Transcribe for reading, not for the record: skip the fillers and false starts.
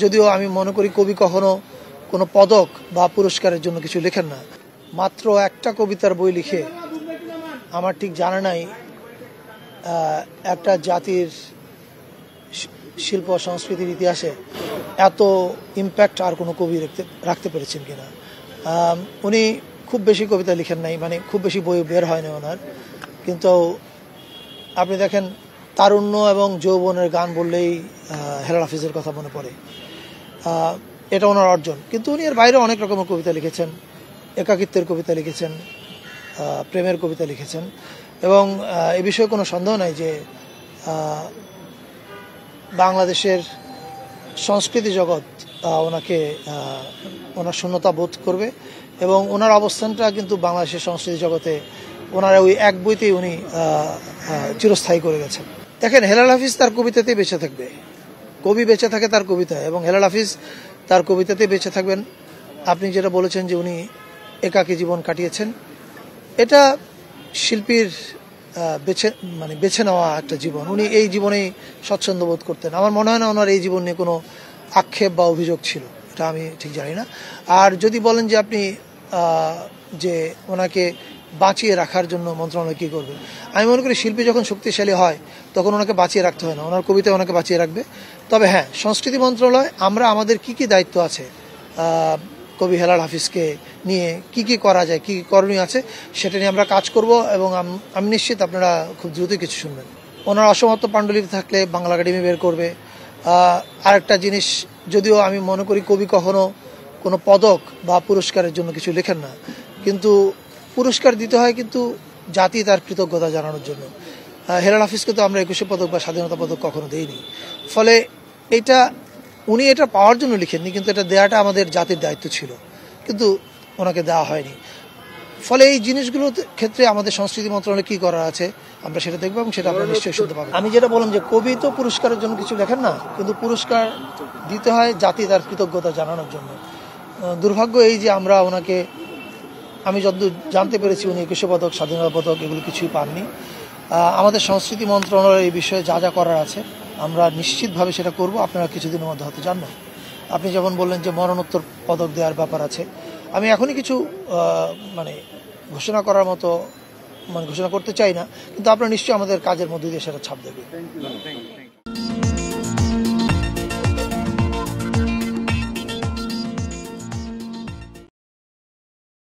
যদিও আমি মনে করি কবি কখনো কোনো পদক বা পুরস্কারের জন্য কিছু লেখেন না। মাত্র একটা কবিতার বই লিখে আমার ঠিক জানা নাই একটা জাতির শিল্প সংস্কৃতির ইতিহাসে এত ইম্প্যাক্ট আর কোনো কবি রাখতে পেরেছেন কিনা। উনি খুব বেশি কবিতা লিখেন নাই, মানে খুব বেশি বই বের হয় না ওনার, কিন্তু আপনি দেখেন তারুণ্য এবং যৌবনের গান বললেই হেলাল হাফিজের কথা মনে পড়ে। এটা ওনার অর্জন, কিন্তু উনি এর বাইরে অনেক রকমের কবিতা লিখেছেন, একাকিত্বের কবিতা লিখেছেন, প্রেমের কবিতা লিখেছেন, এবং এ বিষয়ে কোনো সন্দেহ নাই যে বাংলাদেশের সংস্কৃতি জগৎ ওনাকে ওনার শূন্যতা বোধ করবে, এবং ওনার অবস্থানটা কিন্তু বাংলাদেশের সংস্কৃতি জগতে ওনার ওই এক বইতেই উনি চিরস্থায়ী করে গেছেন। দেখেন, হেলাল হাফিজ তার কবিতাতেই বেঁচে থাকবে, কবি বেঁচে থাকে তার কবিতায়, এবং হেলাল হাফিজ তার কবিতাতেই বেঁচে থাকবেন। আপনি যেটা বলেছেন যে উনি একাকী জীবন কাটিয়েছেন, এটা শিল্পীর বেছে নেওয়া একটা জীবন। উনি এই জীবনেই স্বচ্ছন্দ বোধ করতেন। আমার মনে হয় না ওনার এই জীবন নিয়ে কোনো আক্ষেপ বা অভিযোগ ছিল, এটা আমি ঠিক জানি না। আর যদি বলেন যে আপনি যে ওনাকে বাঁচিয়ে রাখার জন্য মন্ত্রণালয় কী করবে, আমি মনে করি শিল্পী যখন শক্তিশালী হয় তখন ওনাকে বাঁচিয়ে রাখতে হয় না, ওনার কবিতায় ওনাকে বাঁচিয়ে রাখবে। তবে হ্যাঁ, সংস্কৃতি মন্ত্রণালয় আমরা আমাদের কি কি দায়িত্ব আছে কবি হেলাল হাফিজকে নিয়ে কি কি করা যায়, কি কি করণীয় আছে, সেটা নিয়ে আমরা কাজ করব, এবং আমি নিশ্চিত আপনারা খুব দ্রুতই কিছু শুনবেন। ওনার অসমাপ্ত পাণ্ডুলিপি থাকলে বাংলা একাডেমি বের করবে। আরেকটা জিনিস, যদিও আমি মনে করি কবি কখনো কোনো পদক বা পুরস্কারের জন্য কিছু লেখেন না, কিন্তু পুরস্কার দিতে হয় কিন্তু জাতি তার কৃতজ্ঞতা জানানোর জন্য। হেলাল হাফিজকে তো আমরা 21শে পদক বা স্বাধীনতা পদক কখনো দেইনি, ফলে উনি এটা পাওয়ার জন্য লিখেননি, কিন্তু এটা দেওয়াটা আমাদের জাতির দায়িত্ব ছিল, কিন্তু ওনাকে দেওয়া হয়নি। ফলে এই জিনিসগুলোর ক্ষেত্রে আমাদের সংস্কৃতি মন্ত্রণালয়ে কী করার আছে আমরা সেটা দেখবো, এবং সেটা আপনারা নিশ্চয়ই শুনতে পাবেন। আমি যেটা বললাম যে কবি তো পুরস্কারের জন্য কিছু লেখেন না, কিন্তু পুরস্কার দিতে হয় জাতি তার কৃতজ্ঞতা জানানোর জন্য। দুর্ভাগ্য এই যে আমরা ওনাকে, আমি যতদূর জানতে পেরেছি উনি 21শে পদক, স্বাধীনতা পদক এগুলো কিছুই পাননি। আমাদের সংস্কৃতি মন্ত্রণালয়ের এই বিষয়ে যা যা করার আছে আমরা নিশ্চিতভাবে সেটা করব। আপনারা কিছুদিনের মধ্যে হয়তো জানবেন। আপনি যখন বললেন যে মরণোত্তর পদক দেওয়ার ব্যাপার আছে, আমি এখনই কিছু ঘোষণা করার মতো ঘোষণা করতে চাই না, কিন্তু আপনারা নিশ্চয়ই আমাদের কাজের মধ্যে দিয়ে সেটা ছাপ দেবেন।